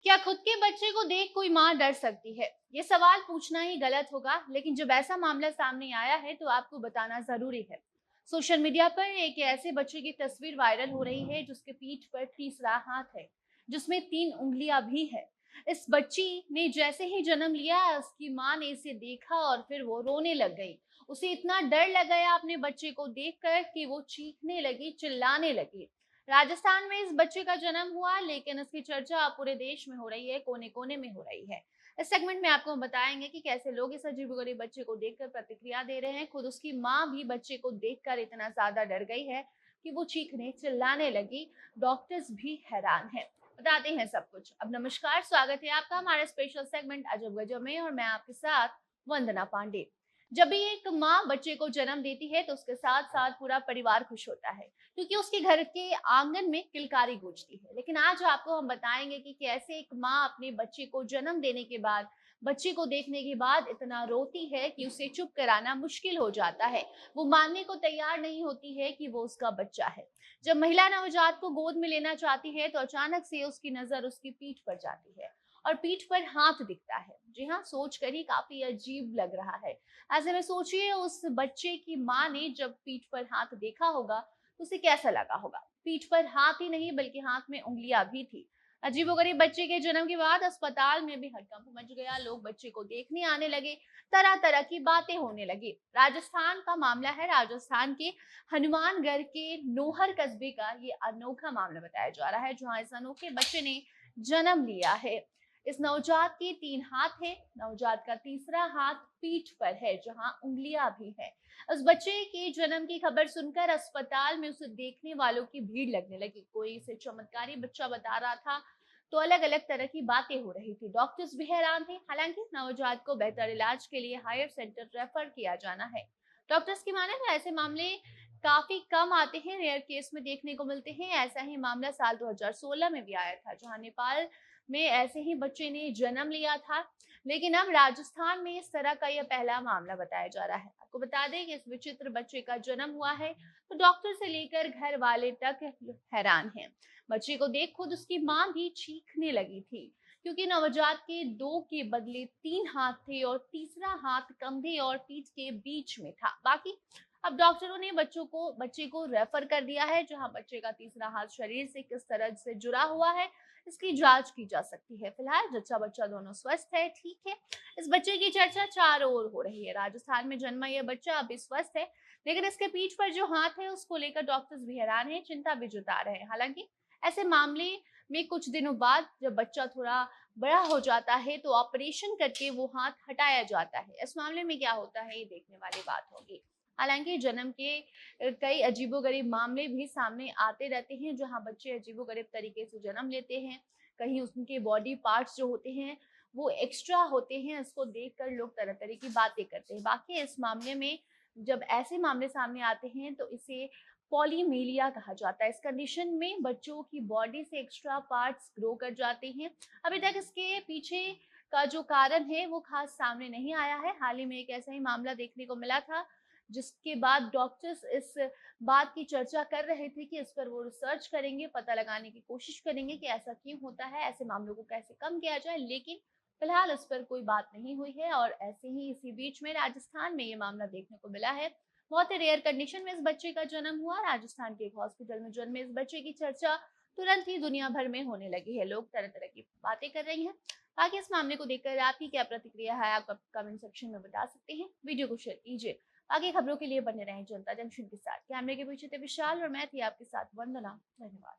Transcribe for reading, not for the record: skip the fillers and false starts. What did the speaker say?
क्या खुद के बच्चे को देख कोई माँ डर सकती है? ये सवाल पूछना ही गलत होगा, लेकिन जब ऐसा मामला सामने आया है तो आपको बताना जरूरी है। सोशल मीडिया पर एक ऐसे बच्चे की तस्वीर वायरल हो रही है जिसके पीठ पर तीसरा हाथ है, जिसमें 3 उंगलियां भी है। इस बच्ची ने जैसे ही जन्म लिया, उसकी माँ ने इसे देखा और फिर वो रोने लग गई। उसे इतना डर लग गया अपने बच्चे को देखकर कि वो चीखने लगी, चिल्लाने लगी। राजस्थान में इस बच्चे का जन्म हुआ, लेकिन इसकी चर्चा अब पूरे देश में हो रही है, कोने कोने में हो रही है। इस सेगमेंट में आपको हम बताएंगे कि कैसे लोग इस अजीबोगरीब बच्चे को देखकर प्रतिक्रिया दे रहे हैं। खुद उसकी माँ भी बच्चे को देखकर इतना ज्यादा डर गई है कि वो चीखने चिल्लाने लगी। डॉक्टर्स भी हैरान हैं। बताते हैं सब कुछ। अब नमस्कार, स्वागत है आपका हमारे स्पेशल सेगमेंट अजब गजब में, और मैं आपके साथ वंदना पांडे। जब भी एक माँ बच्चे को जन्म देती है तो उसके साथ साथ पूरा परिवार खुश होता है, क्योंकि उसके घर के आंगन में किलकारी गूंजती है। लेकिन आज आपको हम बताएंगे कि कैसे एक माँ अपने बच्चे को जन्म देने के बाद, बच्चे को देखने के बाद इतना रोती है कि उसे चुप कराना मुश्किल हो जाता है। वो मानने को तैयार नहीं होती है कि वो उसका बच्चा है। जब महिला नवजात को गोद में लेना चाहती है तो अचानक से उसकी नजर उसकी पीठ पर जाती है, और पीठ पर हाथ दिखता है। जी हाँ, सोच कर ही काफी अजीब लग रहा है। ऐसे में सोचिए, उस बच्चे की माँ ने जब पीठ पर हाथ देखा होगा तो उसे कैसा लगा होगा। पीठ पर हाथ ही नहीं बल्कि हाथ में उंगलियां भी थी। अजीबोगरीब बच्चे के जन्म के बाद अस्पताल में भी हड़कंप मच गया। लोग बच्चे को देखने आने लगे, तरह तरह की बातें होने लगी। राजस्थान का मामला है। राजस्थान के हनुमानगढ़ के नोहर कस्बे का ये अनोखा मामला बताया जा रहा है, जहाँ इस अनोखे बच्चे ने जन्म लिया है। इस नवजात के 3 हाथ है। नवजात का तीसरा हाथ पीठ पर है, जहां उंगलियां भी है। उस बच्चे के जन्म की खबर सुनकर अस्पताल में उसे देखने वालों की भीड़ लगने लगी। कोई इसे चमत्कारी बच्चा बता रहा था, तो अलग अलग तरह की बातें हो रही थी। डॉक्टर्स भी हैरान थे। हालांकि नवजात को बेहतर इलाज के लिए हायर सेंटर रेफर किया जाना है। डॉक्टर्स की माने तो ऐसे मामले काफी कम आते हैं, रेयर केस में देखने को मिलते हैं। ऐसा ही मामला साल 2016 में भी आया था, जहां नेपाल में ऐसे ही बच्चे ने जन्म लिया था। लेकिन अब राजस्थान में इस तरह का यह पहला मामला बताया जा रहा है। आपको बता दें कि इस विचित्र बच्चे का जन्म हुआ है तो डॉक्टर से लेकर घर वाले तक हैरान हैं। बच्चे को देख खुद उसकी माँ भी चीखने लगी थी, क्योंकि नवजात के 2 के बदले 3 हाथ थे और तीसरा हाथ कंधे और पीठ के बीच में था। बाकी अब डॉक्टरों ने बच्चे को रेफर कर दिया है, जहां बच्चे का तीसरा हाथ शरीर से किस तरह से जुड़ा हुआ है, इसकी जांच की जा सकती है। फिलहाल जच्चा बच्चा दोनों स्वस्थ है, ठीक है। इस बच्चे की चर्चा चारों ओर हो रही है। राजस्थान में जन्मा यह बच्चा अभी स्वस्थ है, लेकिन इसके पीठ पर जो हाथ है उसको लेकर डॉक्टर्स भी हैरान हैं, चिंता भी जता रहे हैं। हालांकि ऐसे मामले में कुछ दिनों बाद जब बच्चा थोड़ा बड़ा हो जाता है तो ऑपरेशन करके वो हाथ हटाया जाता है। इस मामले में क्या होता है, ये देखने वाली बात होगी। हालांकि जन्म के कई अजीबोगरीब मामले भी सामने आते रहते हैं, जहां बच्चे अजीबोगरीब तरीके से जन्म लेते हैं। कहीं उनके बॉडी पार्ट्स जो होते हैं वो एक्स्ट्रा होते हैं। इसको देखकर लोग तरह तरह की बातें करते हैं। बाकी इस मामले में जब ऐसे मामले सामने आते हैं तो इसे पॉलीमेलिया कहा जाता है। इस कंडीशन में बच्चों की बॉडी से एक्स्ट्रा पार्ट्स ग्रो कर जाते हैं। अभी तक इसके पीछे का जो कारण है वो खास सामने नहीं आया है। हाल ही में एक ऐसा ही मामला देखने को मिला था, जिसके बाद डॉक्टर्स इस बात की चर्चा कर रहे थे कि इस पर वो रिसर्च करेंगे, पता लगाने की कोशिश करेंगे कि ऐसा क्यों होता है, ऐसे मामलों को कैसे कम किया जाए। लेकिन फिलहाल इस पर कोई बात नहीं हुई है। और ऐसे ही इसी बीच में राजस्थान में ये मामला देखने को मिला है। बहुत ही रेयर कंडीशन में इस बच्चे का जन्म हुआ। राजस्थान के एक हॉस्पिटल में जन्मे इस बच्चे की चर्चा तुरंत ही दुनिया भर में होने लगी है। लोग तरह तरह की बातें कर रही हैं। बाकी इस मामले को देखकर आपकी क्या प्रतिक्रिया है, आप कमेंट सेक्शन में बता सकते हैं। वीडियो को शेयर कीजिए। आगे खबरों के लिए बने रहें जनता जंक्शन के साथ। कैमरे के पीछे थे विशाल और मैं थी आपके साथ वंदना। धन्यवाद।